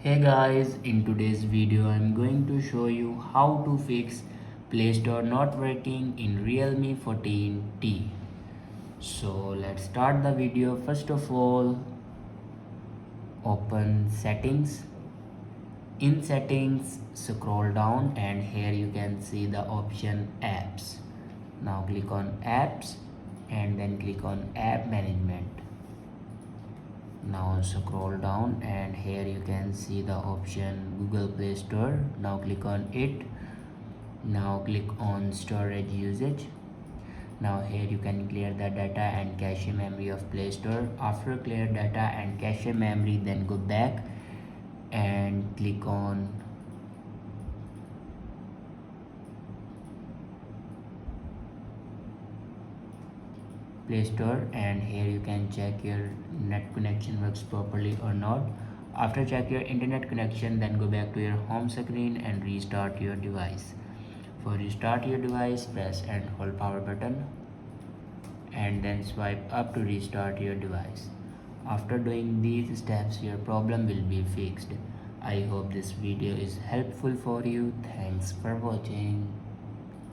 Hey guys, in today's video I'm going to show you how to fix Play Store not working in Realme 14T. So let's start the video. First of all, open settings. In settings, scroll down and here you can see the option apps. Now click on apps and then click on app management. Now scroll down and here you can see the option Google Play Store. Now click on it. Now click on storage usage. Now here you can clear the data and cache memory of Play Store. After clear data and cache memory, then go back and click on Play Store, and here you can check your net connection works properly or not. After check your internet connection, then go back to your home screen and restart your device. For restart your device, press and hold power button and then swipe up to restart your device. After doing these steps, your problem will be fixed. I hope this video is helpful for you. Thanks for watching.